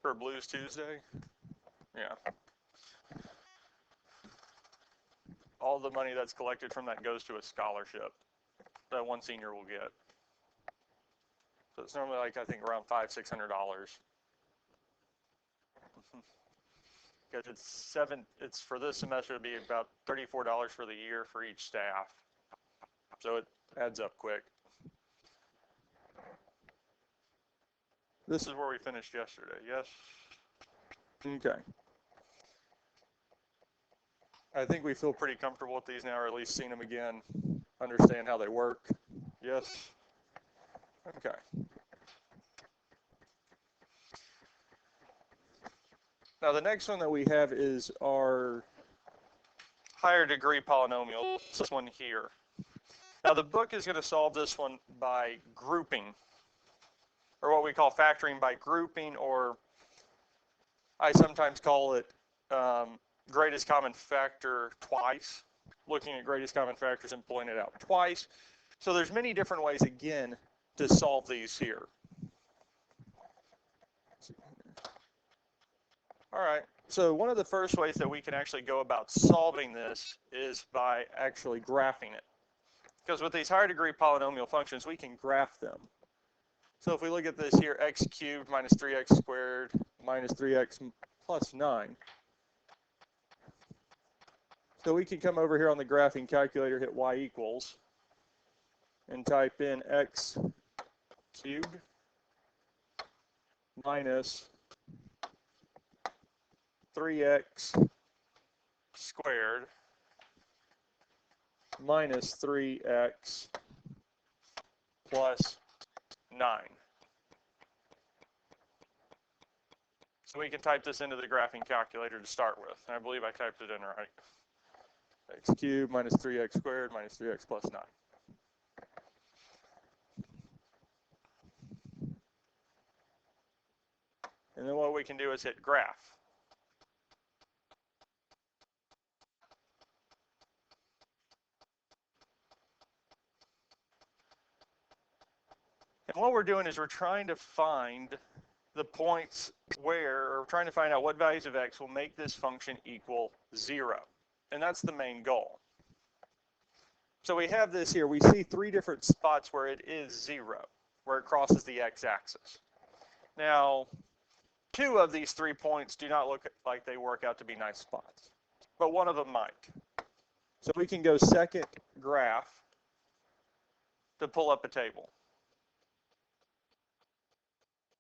for Blues Tuesday? Yeah. All the money that's collected from that goes to a scholarship that one senior will get. So it's normally like, I think, around $500–600. Because it's for this semester to be about $34 for the year for each staff. So it adds up quick. This is where we finished yesterday, yes? Okay. I think we feel pretty comfortable with these now, or at least seen them again, understand how they work. Yes? Okay. Now the next one that we have is our higher degree polynomial, this one here. Now the book is going to solve this one by grouping, or what we call factoring by grouping, or I sometimes call it greatest common factor twice, looking at greatest common factors and pulling it out twice. So there's many different ways, again, to solve these here. All right, so one of the first ways that we can actually go about solving this is by actually graphing it. Because with these higher degree polynomial functions, we can graph them. So if we look at this here, x cubed minus 3x squared minus 3x plus 9. So we can come over here on the graphing calculator, hit y equals, and type in x cubed minus 3x squared minus 3x plus 9. So we can type this into the graphing calculator to start with. And I believe I typed it in right. X cubed minus 3x squared minus 3x plus 9. And then what we can do is hit graph. And what we're doing is we're trying to find the points where, or trying to find out what values of x will make this function equal 0. And that's the main goal. So we have this here. We see 3 different spots where it is 0, where it crosses the x-axis. Now, 2 of these 3 points do not look like they work out to be nice spots, but one of them might. So we can go second graph to pull up a table.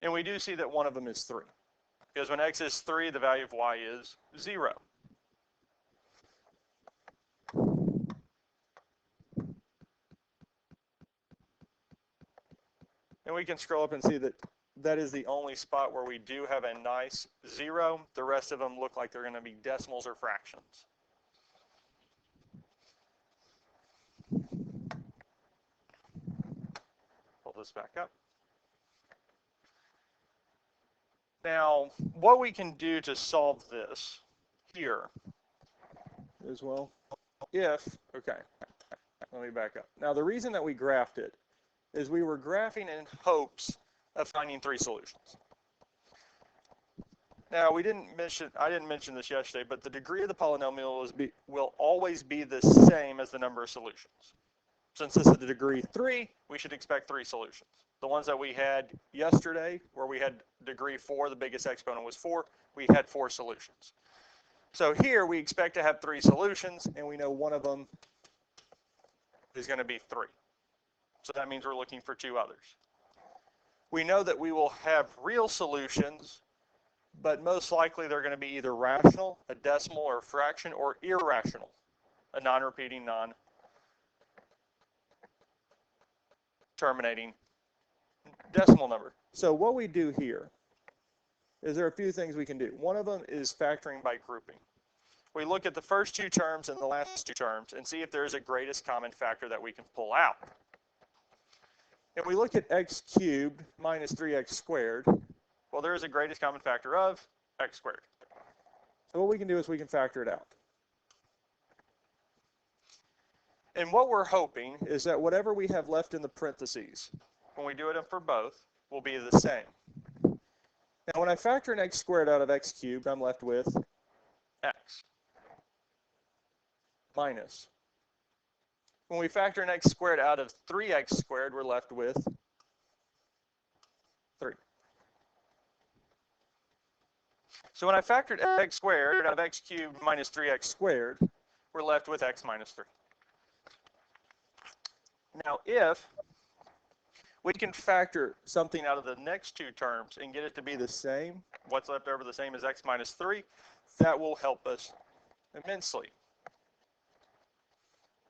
And we do see that one of them is 3. Because when x is 3, the value of y is 0. And we can scroll up and see that that is the only spot where we do have a nice 0. The rest of them look like they're going to be decimals or fractions. Pull this back up. Now, what we can do to solve this here as well, okay, let me back up. Now, the reason that we graphed it is we were graphing in hopes of finding 3 solutions. Now, I didn't mention this yesterday, but the degree of the polynomial will always be the same as the number of solutions. Since this is the degree 3, we should expect 3 solutions. The ones that we had yesterday, where we had degree 4, the biggest exponent was 4, we had 4 solutions. So here we expect to have 3 solutions, and we know one of them is going to be 3. So that means we're looking for 2 others. We know that we will have real solutions, but most likely they're going to be either rational, a decimal or a fraction, or irrational, a non-repeating, non-terminating decimal number. So what we do here is there are a few things we can do. One of them is factoring by grouping. We look at the first 2 terms and the last 2 terms and see if there is a greatest common factor that we can pull out. And we look at x cubed minus 3x squared. Well, there is a greatest common factor of x squared. So what we can do is we can factor it out. And what we're hoping is that whatever we have left in the parentheses, when we do it for both, will be the same. Now when I factor an x squared out of x cubed, I'm left with x minus. When we factor an x squared out of 3x squared, we're left with 3. So when I factored x squared out of x cubed minus 3x squared, we're left with x minus 3. Now if we can factor something out of the next two terms and get it to be the same, what's left over the same as x minus 3, that will help us immensely.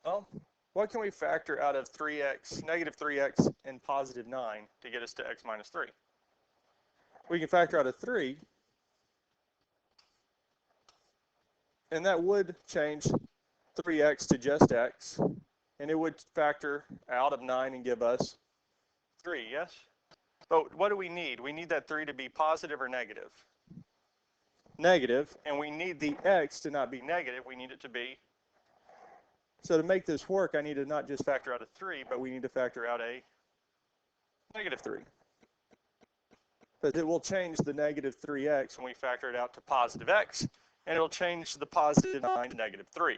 Well, what can we factor out of 3x, negative 3x, and positive 9 to get us to x minus 3? We can factor out of 3, and that would change 3x to just x, and it would factor out of 9 and give us 3, yes? But what do we need? We need that 3 to be positive or negative? Negative, and we need the x to not be negative, we need it to be. So to make this work, I need to not just factor out a 3, but we need to factor out a negative 3. Because it will change the negative 3x when we factor it out to positive x, and it'll change the positive 9 to negative 3.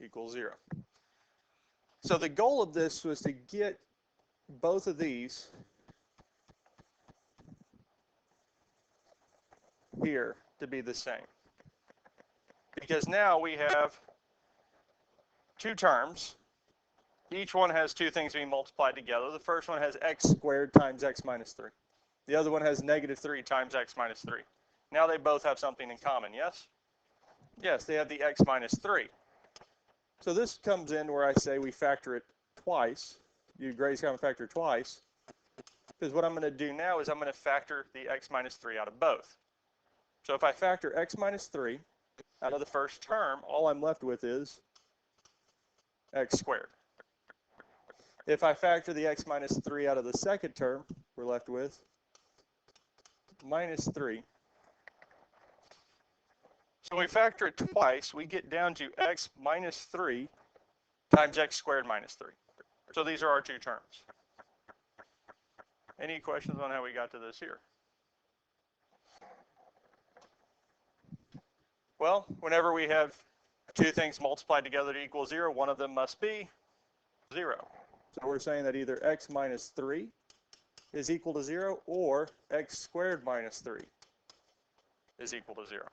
Equals 0. So the goal of this was to get both of these here to be the same. Because now we have two terms. Each one has two things being multiplied together. The first one has x squared times x minus 3. The other one has negative 3 times x minus 3. Now they both have something in common, yes? Yes, they have the x minus 3. So this comes in where I say we factor it twice. You grade common factor twice. Because what I'm going to do now is I'm going to factor the x minus 3 out of both. So if I factor x minus 3 out of the first term, all I'm left with is x squared. If I factor the x minus 3 out of the second term, we're left with minus 3. So when we factor it twice, we get down to x minus 3 times x squared minus 3. So these are our two terms. Any questions on how we got to this here? Well, whenever we have two things multiplied together to equal 0, one of them must be 0. So we're saying that either x minus 3 is equal to 0 or x squared minus 3 is equal to 0.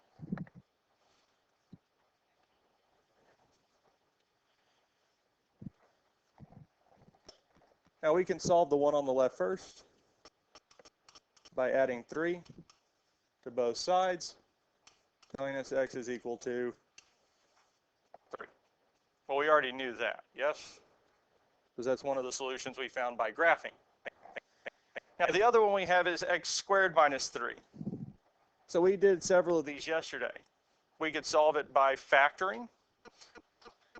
Now we can solve the one on the left first by adding 3 to both sides, telling us x is equal to 3. Well, we already knew that, yes? Because that's one of the solutions we found by graphing. Now the other one we have is x squared minus 3. So we did several of these yesterday. We could solve it by factoring.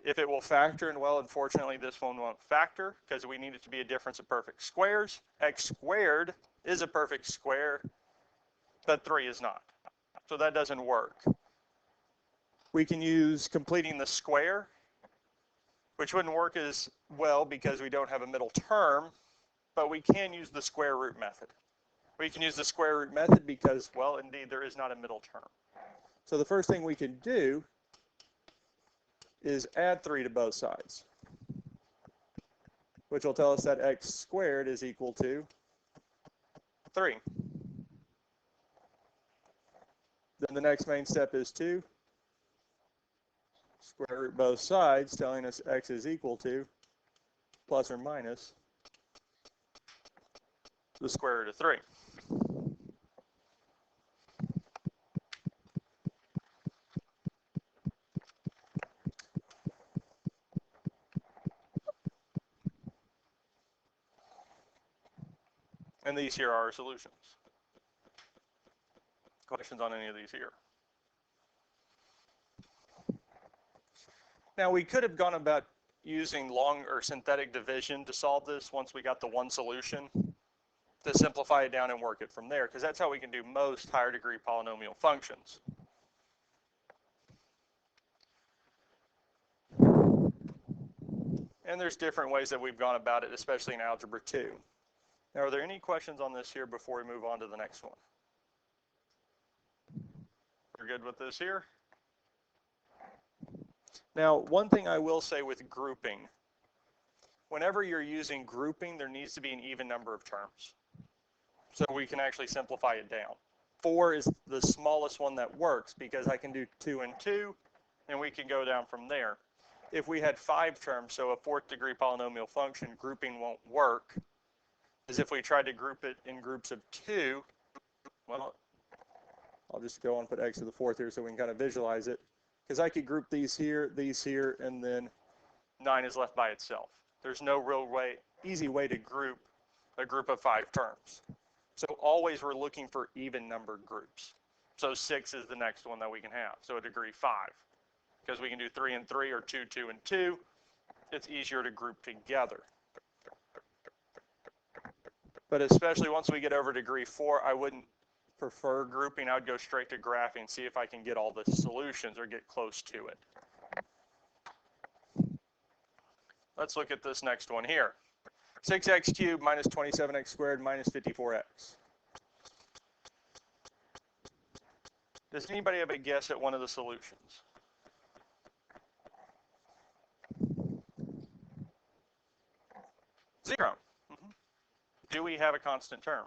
If it will factor, and well, unfortunately this one won't factor because we need it to be a difference of perfect squares. X squared is a perfect square, but 3 is not. So that doesn't work. We can use completing the square, which wouldn't work as well because we don't have a middle term, but we can use the square root method. We can use the square root method because, well, indeed, there is not a middle term. So the first thing we can do is add 3 to both sides, which will tell us that x squared is equal to 3. Then the next main step is to square root both sides, telling us x is equal to plus or minus the square root of 3. And these here are our solutions. Questions on any of these here? Now we could have gone about using long or synthetic division to solve this once we got the one solution, to simplify it down and work it from there, because that's how we can do most higher degree polynomial functions. And there's different ways that we've gone about it, especially in Algebra 2. Now, are there any questions on this here before we move on to the next one? We're good with this here? Now, one thing I will say with grouping, whenever you're using grouping, there needs to be an even number of terms. So we can actually simplify it down. 4 is the smallest one that works because I can do 2 and 2, and we can go down from there. If we had 5 terms, so a 4th degree polynomial function, grouping won't work. As if we tried to group it in groups of 2, well, I'll just go and put x to the 4th here so we can kind of visualize it. Because I could group these here, and then 9 is left by itself. There's no real easy way to group a group of 5 terms. So always we're looking for even numbered groups. So 6 is the next one that we can have. So a degree 5. Because we can do 3 and 3 or 2, 2 and 2. It's easier to group together. But especially once we get over degree 4, I wouldn't prefer grouping. I would go straight to graphing and see if I can get all the solutions or get close to it. Let's look at this next one here. 6x cubed minus 27x squared minus 54x. Does anybody have a guess at one of the solutions? Zero. Do we have a constant term?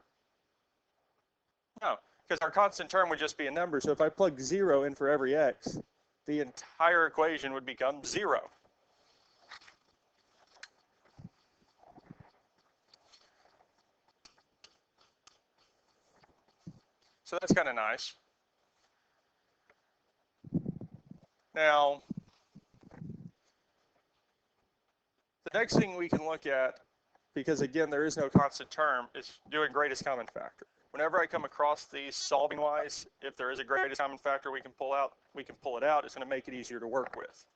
No, because our constant term would just be a number. So if I plug 0 in for every x, the entire equation would become 0. So that's kind of nice. Now, the next thing we can look at, because again, there is no constant term, is doing greatest common factor. Whenever I come across these solving-wise, if there is a greatest common factor we can pull it out. It's going to make it easier to work with.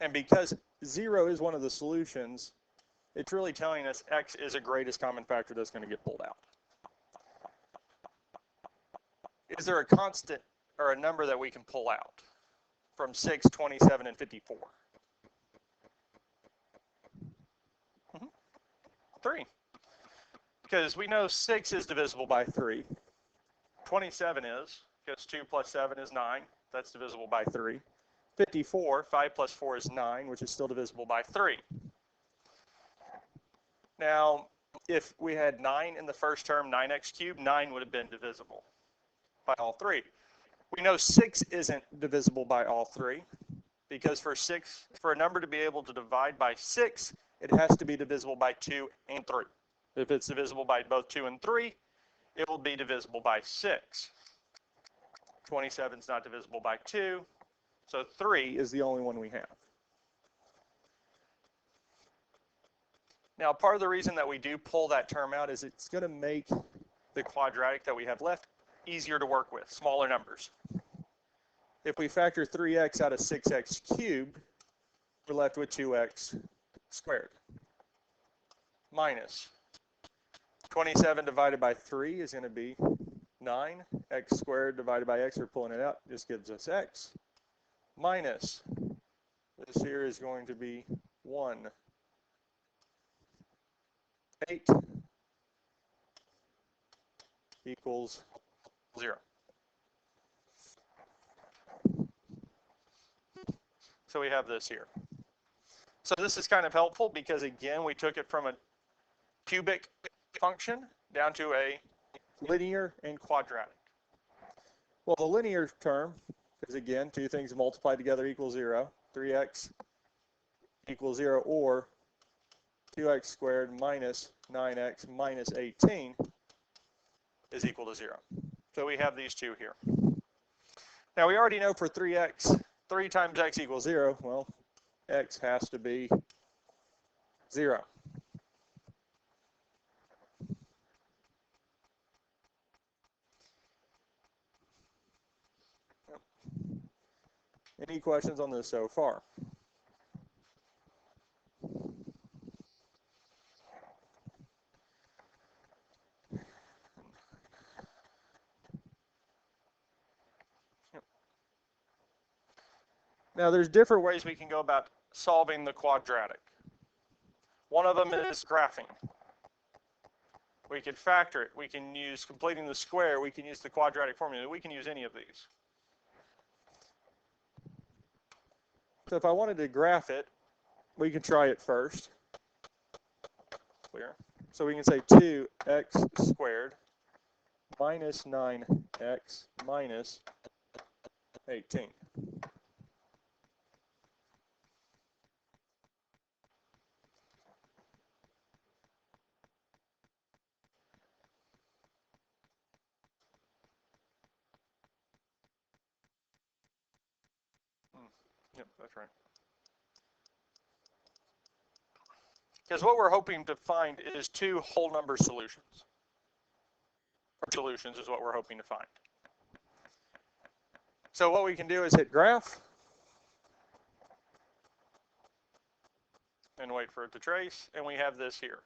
And because 0 is one of the solutions, it's really telling us x is a greatest common factor that's going to get pulled out. Is there a constant or a number that we can pull out from 6, 27, and 54? 3. Because we know 6 is divisible by 3. 27 is, because 2 plus 7 is 9. That's divisible by 3. 54, 5 plus 4 is 9, which is still divisible by 3. Now, if we had 9 in the first term, 9x cubed, 9 would have been divisible by all 3. We know 6 isn't divisible by all 3, because for a number to be able to divide by 6, it has to be divisible by 2 and 3. If it's divisible by both 2 and 3, it will be divisible by 6. 27 is not divisible by 2, so 3 is the only one we have. Now, part of the reason that we do pull that term out is it's going to make the quadratic that we have left easier to work with, smaller numbers. If we factor 3x out of 6x cubed, we're left with 2x squared minus 27 divided by 3 is going to be 9. X squared divided by x, we're pulling it out, just gives us x. Minus, this here is going to be 1. 8 equals 0. So we have this here. So this is kind of helpful because, again, we took it from a cubic function down to a linear and quadratic. Well, the linear term is, again, two things multiplied together equals 0. 3x equals 0, or 2x squared minus 9x minus 18 is equal to 0. So we have these two here. Now we already know for 3x, 3 times x equals 0. Well, x has to be 0. Any questions on this so far? Now there's different ways we can go about solving the quadratic. One of them is graphing. We could factor it. We can use completing the square. We can use the quadratic formula. We can use any of these. So if I wanted to graph it, we can try it first. Clear. So we can say 2x squared minus 9x minus 18. Yep, that's right. Because what we're hoping to find is two whole number solutions. Or solutions is what we're hoping to find. So what we can do is hit graph and wait for it to trace, and we have this here.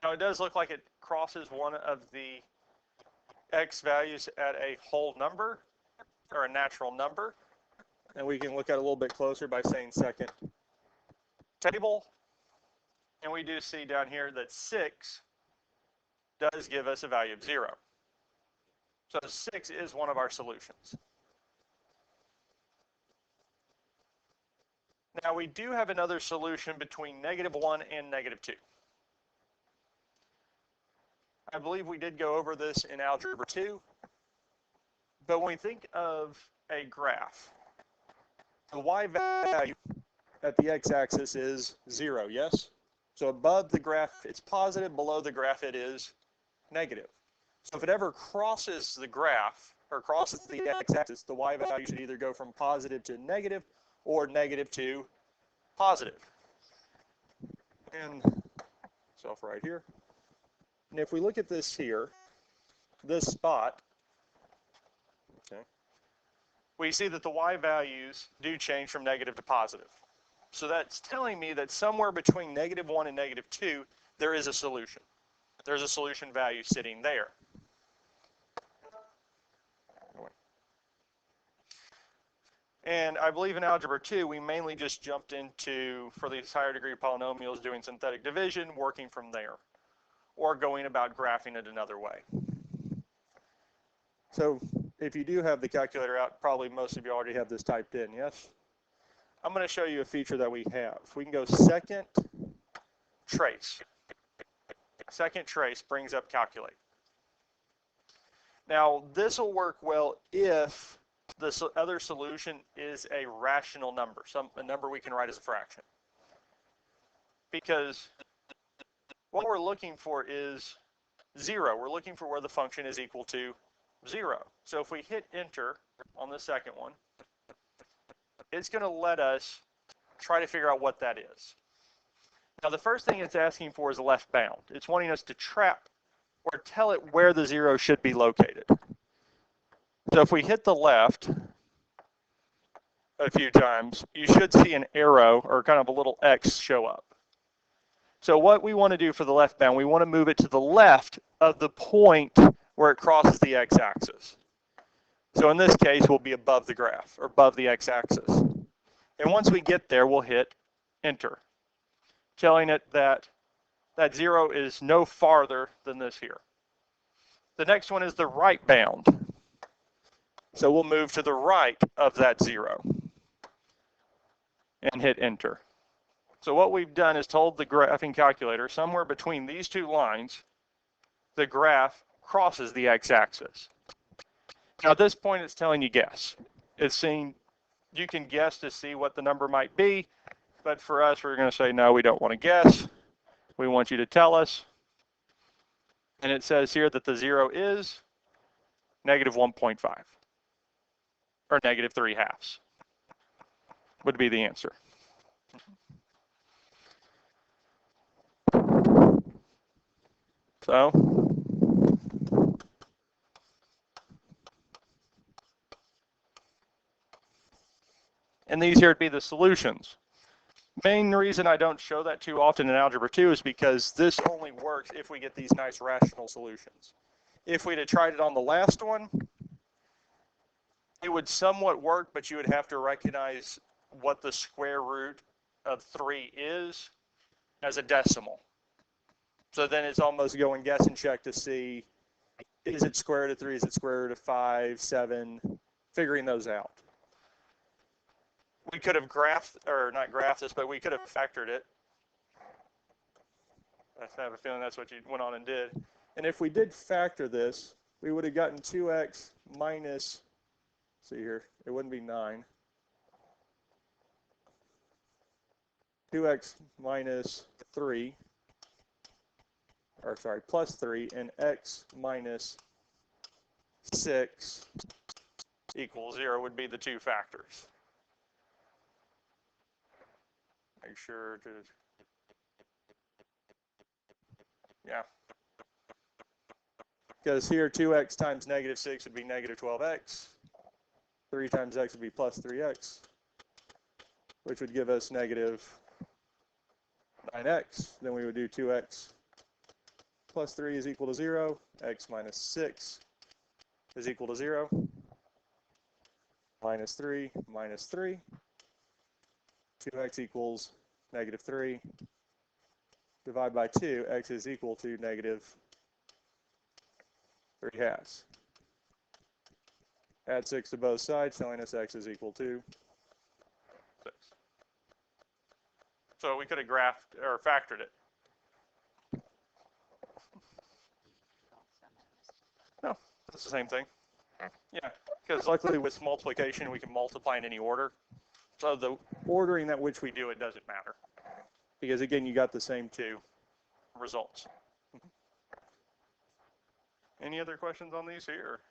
Now it does look like it crosses one of the x values at a whole number, or a natural number, and we can look at it a little bit closer by saying second table, and we do see down here that 6 does give us a value of 0. So 6 is one of our solutions. Now we do have another solution between -1 and -2. I believe we did go over this in Algebra 2, but when we think of a graph, the y value at the x-axis is 0, yes? So above the graph, it's positive. Below the graph, it is negative. So if it ever crosses the graph, or crosses the x-axis, the y value should either go from positive to negative, or negative to positive. And so right here. And if we look at this here, this spot, okay, we see that the y values do change from negative to positive. So that's telling me that somewhere between -1 and -2, there is a solution. There's a solution value sitting there. And I believe in Algebra 2, we mainly just jumped into, for these higher degree polynomials, doing synthetic division, working from there, or going about graphing it another way. So if you do have the calculator out, probably most of you already have this typed in, yes? I'm going to show you a feature that we have. We can go second trace. Second trace brings up calculate. Now this will work well if the other solution is a rational number, a number we can write as a fraction. Because what we're looking for is 0. We're looking for where the function is equal to 0. So if we hit enter on the second one, it's going to let us try to figure out what that is. Now the first thing it's asking for is a left bound. It's wanting us to trap or tell it where the 0 should be located. So if we hit the left a few times, you should see an arrow or kind of a little X show up. So what we want to do for the left bound, we want to move it to the left of the point where it crosses the x-axis. So in this case, we'll be above the graph, or above the x-axis. And once we get there, we'll hit enter, telling it that that 0 is no farther than this here. The next one is the right bound. So we'll move to the right of that 0 and hit enter. So what we've done is told the graphing calculator somewhere between these two lines, the graph crosses the x-axis. Now at this point, it's telling you guess. It's saying you can guess to see what the number might be, but for us, we're going to say, no, we don't want to guess. We want you to tell us. And it says here that the 0 is -1.5, or -3/2 would be the answer. So, and these here would be the solutions. Main reason I don't show that too often in Algebra 2 is because this only works if we get these nice rational solutions. If we'd have tried it on the last one, it would somewhat work, but you would have to recognize what the square root of 3 is as a decimal. So then it's almost go and guess and check to see, is it square root of 3, is it square root of 5, 7, figuring those out. We could have graphed, or not graphed this, but we could have factored it. I have a feeling that's what you went on and did. And if we did factor this, we would have gotten 2x minus, see here, it wouldn't be 9. 2x minus 3, or sorry, plus 3, and x minus 6 equals 0 would be the two factors. Make sure to, yeah. Because here 2x times negative 6 would be negative 12x. 3 times x would be plus 3x, which would give us negative 9x. Then we would do 2x plus 3 is equal to 0. X minus 6 is equal to 0. Minus 3 minus 3. 2x equals negative 3. Divide by 2, x is equal to negative 3/2. Add 6 to both sides, telling us x is equal to 6. So we could have graphed or factored it. No, that's the same thing. Yeah, because luckily with multiplication we can multiply in any order. So the ordering at which we do it doesn't matter. Because again, you got the same two results. Any other questions on these here?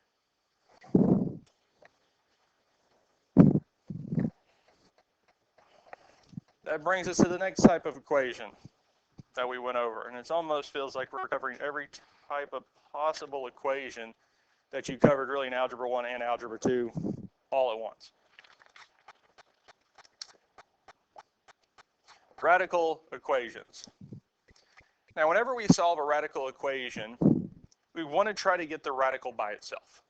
That brings us to the next type of equation that we went over. And it almost feels like we're covering every type of possible equation that you covered really in Algebra 1 and Algebra 2 all at once. Radical equations. Now, whenever we solve a radical equation, we want to try to get the radical by itself.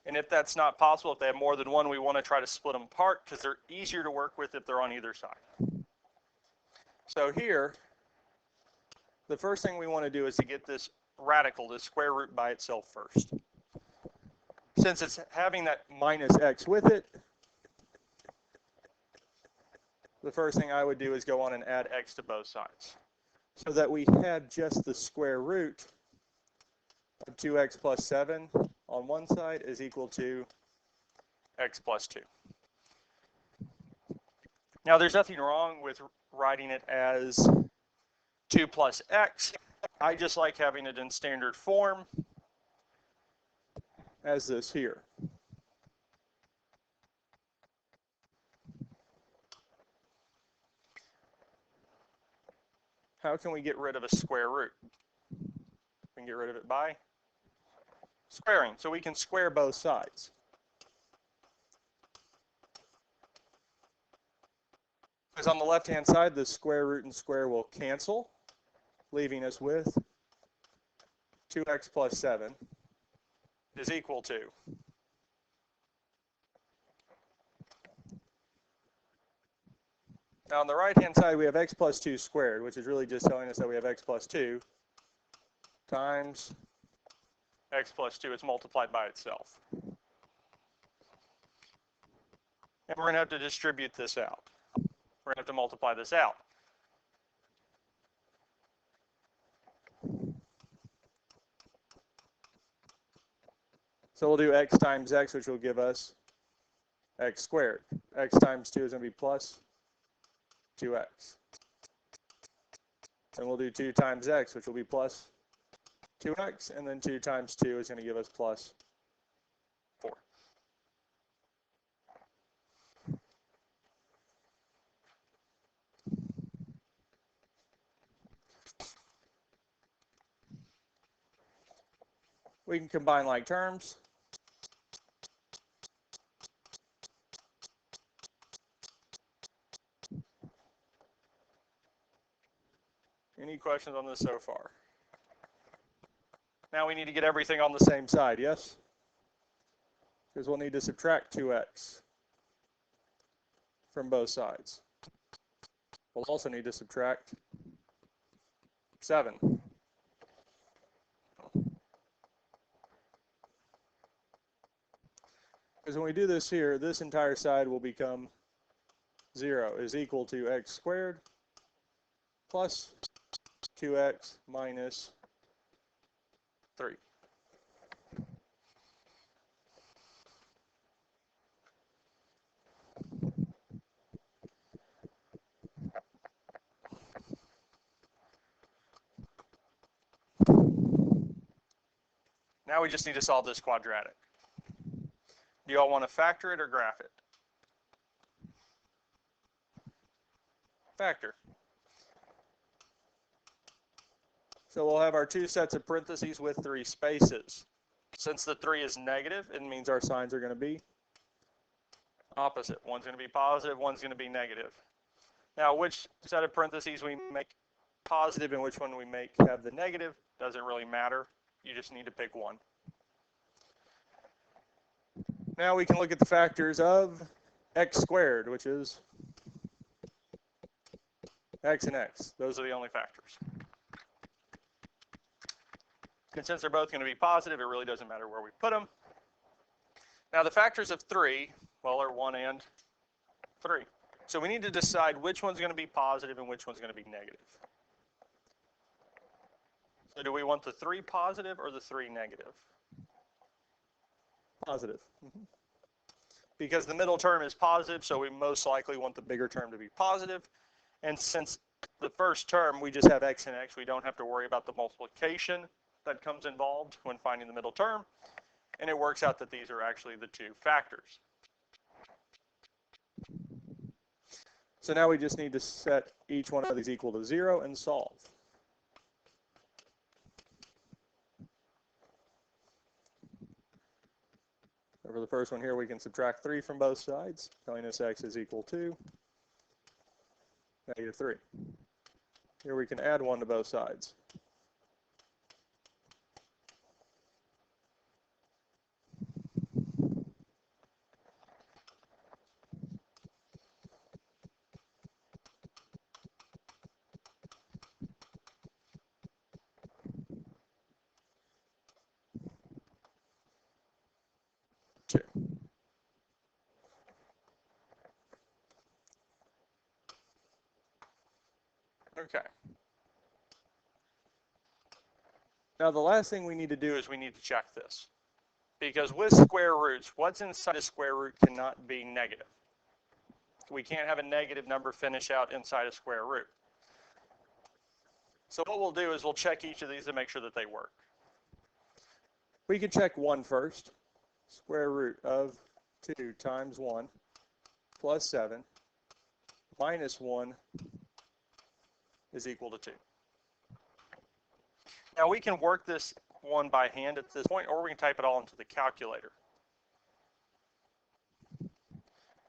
And if that's not possible, if they have more than one, we want to try to split them apart because they're easier to work with if they're on either side. So here, the first thing we want to do is to get this radical, this square root by itself first. Since it's having that minus x with it, the first thing I would do is go on and add x to both sides. So that we have just the square root of 2x plus 7 on one side is equal to x plus 2. Now there's nothing wrong with writing it as 2 plus x. I just like having it in standard form as this here. How can we get rid of a square root? We can get rid of it by squaring. So we can square both sides. Because on the left-hand side, the square root and square will cancel, leaving us with 2x plus 7 is equal to. Now on the right-hand side, we have x plus 2 squared, which is really just telling us that we have x plus 2 times x plus 2. It's multiplied by itself. And we're going to have to distribute this out. We're going to have to multiply this out. So we'll do x times x, which will give us x squared. X times 2 is going to be plus 2x. And we'll do 2 times x, which will be plus 2x, and then 2 times 2 is going to give us plus 4. We can combine like terms. Any questions on this so far? Now we need to get everything on the same side, yes? Because we'll need to subtract 2x from both sides. we'll also need to subtract 7. Because when we do this here, this entire side will become 0 is equal to x squared plus 2x minus 3. Now we just need to solve this quadratic. Do you all want to factor it or graph it? Factor. So we'll have our 2 sets of parentheses with 3 spaces. Since the 3 is negative, it means our signs are going to be opposite. One's going to be positive, one's going to be negative. Now, which set of parentheses we make positive and which one we make have the negative doesn't really matter. You just need to pick one. Now we can look at the factors of x squared, which is x and x. Those are the only factors. And since they're both going to be positive, it really doesn't matter where we put them. Now the factors of 3, well, are 1 and 3. So we need to decide which one's going to be positive and which one's going to be negative. So do we want the 3 positive or the 3 negative? Positive. Because the middle term is positive, so we most likely want the bigger term to be positive. And since the first term, we just have x and x, we don't have to worry about the multiplication that comes involved when finding the middle term. And it works out that these are actually the 2 factors. So now we just need to set each one of these equal to 0 and solve. So for the first one here, we can subtract 3 from both sides, telling us x is equal to -3. Here we can add 1 to both sides. Okay. Now the last thing we need to do is we need to check this. Because with square roots, what's inside a square root cannot be negative. We can't have a negative number finish out inside a square root. So what we'll do is we'll check each of these to make sure that they work. We can check 1 first. Square root of 2 times 1 plus 7 minus 1 is equal to 2. Now we can work this one by hand at this point, or we can type it all into the calculator.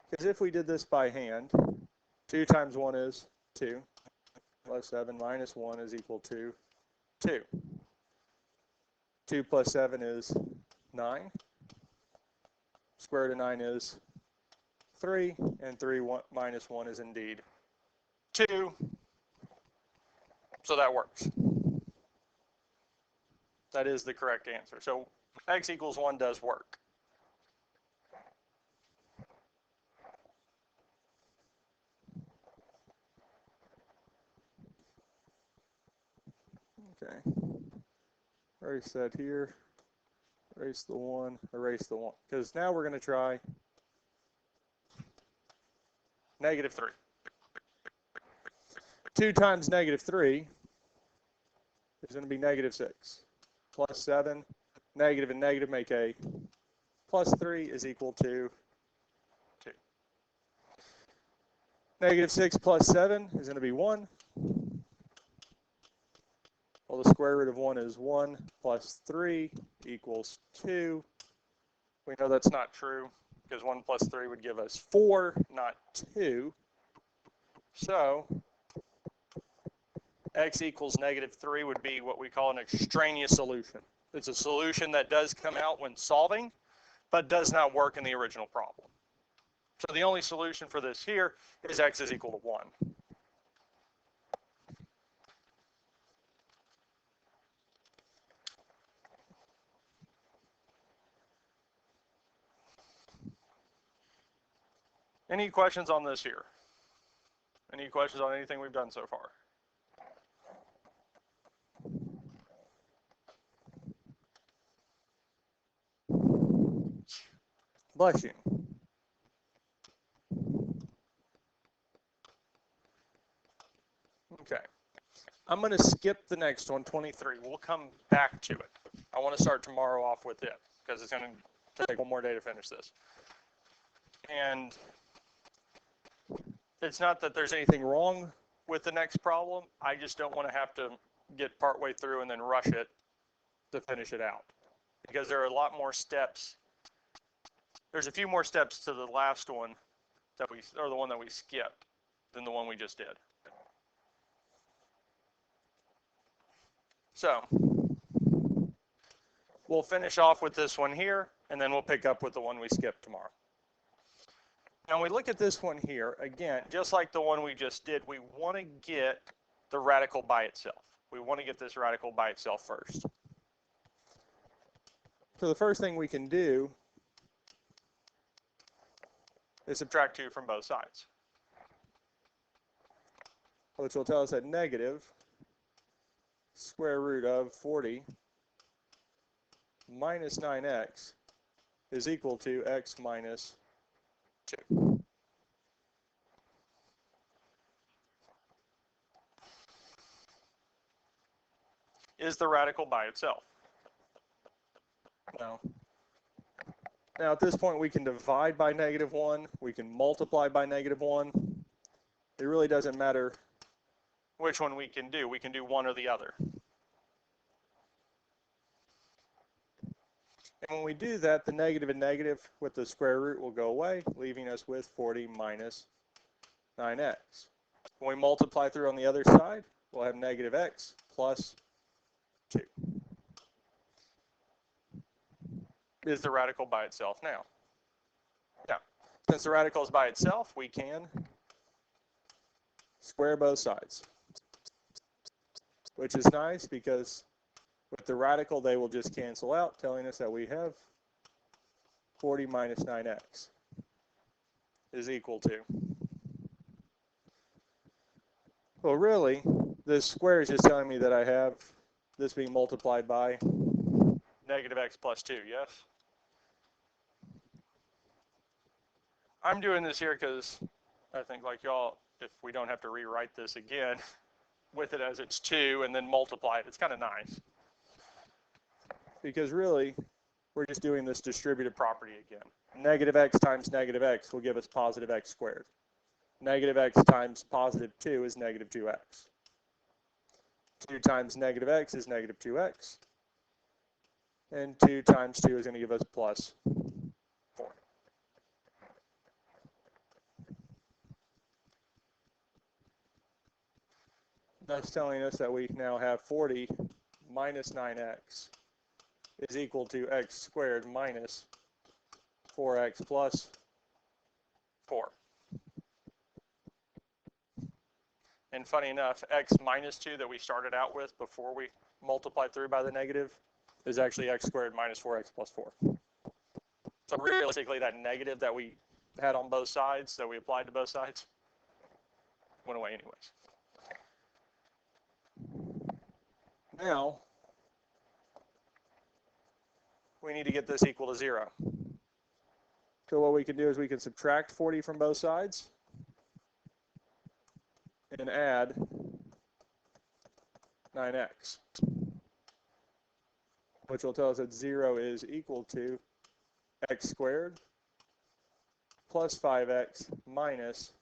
Because if we did this by hand, 2 times 1 is 2, plus 7 minus 1 is equal to 2. 2 plus 7 is 9. Square root of 9 is 3, and 3 minus 1 is indeed 2. So that works. That is the correct answer. So x equals 1 does work. Okay. Erase that here. Erase the 1. Erase the 1. Because now we're going to try -3. 2 times -3 is going to be -6. Plus 7, negative and negative make a plus 3 is equal to 2. -6 plus 7 is going to be 1. Well, the square root of 1 is 1 plus 3 equals 2. We know that's not true because 1 plus 3 would give us 4, not 2. So x equals -3 would be what we call an extraneous solution. It's a solution that does come out when solving, but does not work in the original problem. So the only solution for this here is x is equal to 1. Any questions on this here? Any questions on anything we've done so far? Bless you. Okay. I'm going to skip the next one, 23. We'll come back to it. I want to start tomorrow off with it because it's going to take one more day to finish this. And it's not that there's anything wrong with the next problem. I just don't want to have to get partway through and then rush it to finish it out because there are a lot more steps. There's a few more steps to the last one that we, or the one that we skipped than the one we just did. So we'll finish off with this one here, and then we'll pick up with the one we skipped tomorrow. Now we look at this one here, again, just like the one we just did, we want to get the radical by itself. We want to get this radical by itself first. So the first thing we can do is subtract 2 from both sides, which will tell us that negative square root of 40 minus 9x is equal to x minus 2. Is the radical by itself? No. Now at this point we can divide by -1, we can multiply by -1. It really doesn't matter which one we can do. We can do one or the other. And when we do that, the negative and negative with the square root will go away, leaving us with 40 minus 9x. When we multiply through on the other side, we'll have negative x plus 2. Is the radical by itself now? Yeah. Since the radical is by itself, we can square both sides, which is nice because with the radical, they will just cancel out, telling us that we have 40 minus 9x is equal to. Well, really, this square is just telling me that I have this being multiplied by negative x plus 2, yes? I'm doing this here because I think, like y'all, if we don't have to rewrite this again with it as it's 2 and then multiply it, it's kind of nice. Because really, we're just doing this distributive property again. Negative x times negative x will give us positive x squared. Negative x times positive 2 is negative 2x. 2 times negative x is negative 2x. And 2 times 2 is going to give us plus 4. That's telling us that we now have 40 minus 9x is equal to x squared minus 4x plus 4. And funny enough, x minus 2 that we started out with before we multiplied through by the negative is actually x squared minus 4x plus 4. So realistically, that negative that we had on both sides, that we applied to both sides, went away anyways. Now, we need to get this equal to 0. So what we can do is we can subtract 40 from both sides and add 9x, which will tell us that 0 is equal to x squared plus 5x minus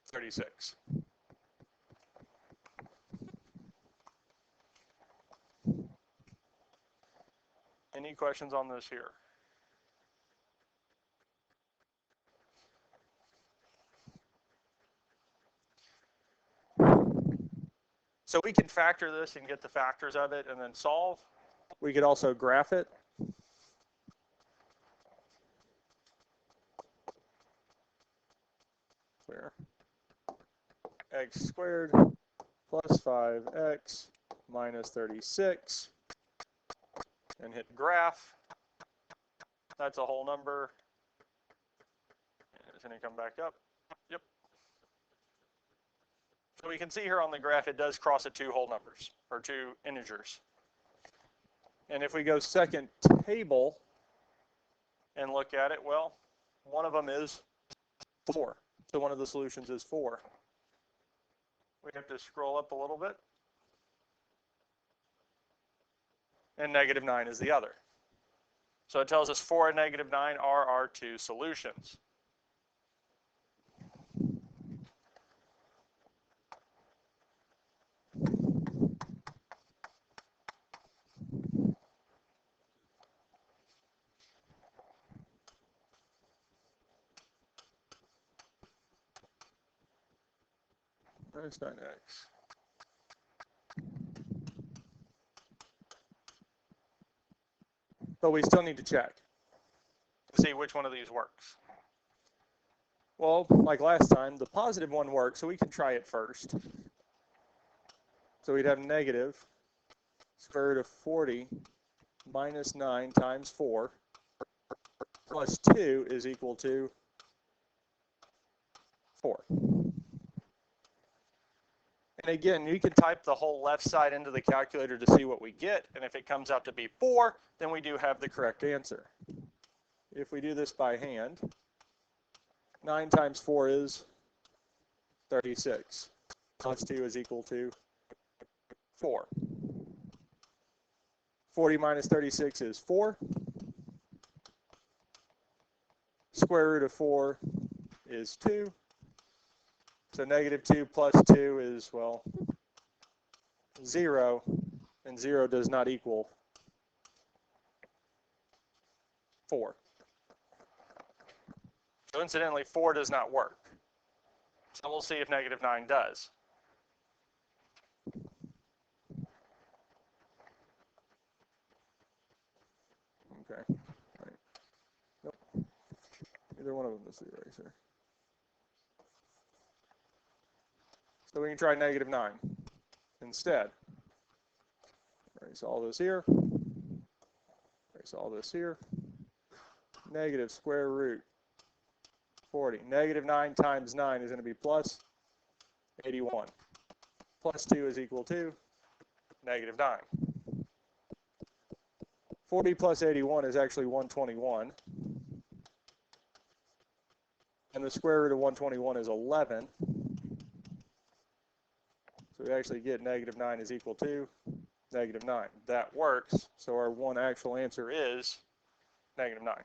36. Any questions on this here? So we can factor this and get the factors of it and then solve. We could also graph it. Where x squared plus 5x minus 36 and hit graph. That's a whole number. Can you come back up? Yep. So we can see here on the graph it does cross at two whole numbers, or two integers. And if we go second table and look at it, well, one of them is 4. So one of the solutions is 4. We have to scroll up a little bit. And -9 is the other. So it tells us 4 and -9 are our two solutions. That's 9x. But we still need to check to see which one of these works. Well, like last time, the positive one works, so we can try it first. So we'd have negative square root of 40 minus 9 times 4 plus 2 is equal to 4. And again, you can type the whole left side into the calculator to see what we get, and if it comes out to be 4, then we do have the correct answer. If we do this by hand, 9 times 4 is 36, plus 2 is equal to 4. 40 minus 36 is 4. Square root of 4 is 2. So -2 plus 2 is, well, 0, and 0 does not equal 4. So incidentally, 4 does not work. So we'll see if -9 does. Okay. All right. Nope. Either one of them is the eraser. So we can try -9 instead. Erase all this here. Erase all this here. Negative square root 40. -9 times 9 is going to be plus 81. Plus 2 is equal to -9. 40 plus 81 is actually 121. And the square root of 121 is 11. So we actually get -9 is equal to -9. That works. So our one actual answer is -9.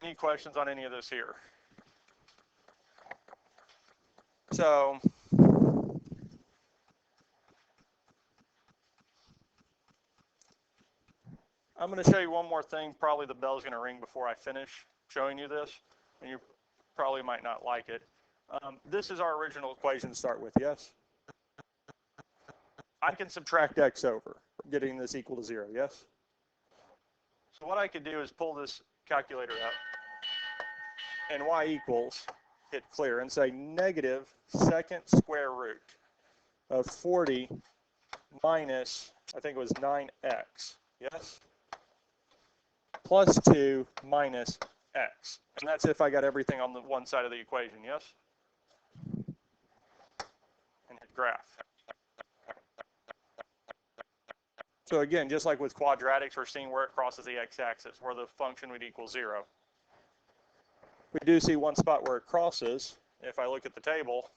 Any questions on any of this here? So I'm going to show you one more thing. Probably the bell's going to ring before I finish showing you this, and you probably might not like it. This is our original equation to start with, yes? I can subtract x over, getting this equal to 0, yes? So what I could do is pull this calculator up, and y equals, hit clear, and say negative second square root of 40 minus, I think it was 9x, yes? Plus 2 minus x. And that's if I got everything on the one side of the equation, yes? And hit graph. So again, just like with quadratics, we're seeing where it crosses the x-axis, where the function would equal 0. We do see one spot where it crosses. If I look at the table,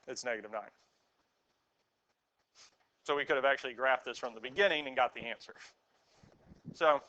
it's -9. So we could have actually graphed this from the beginning and got the answer. So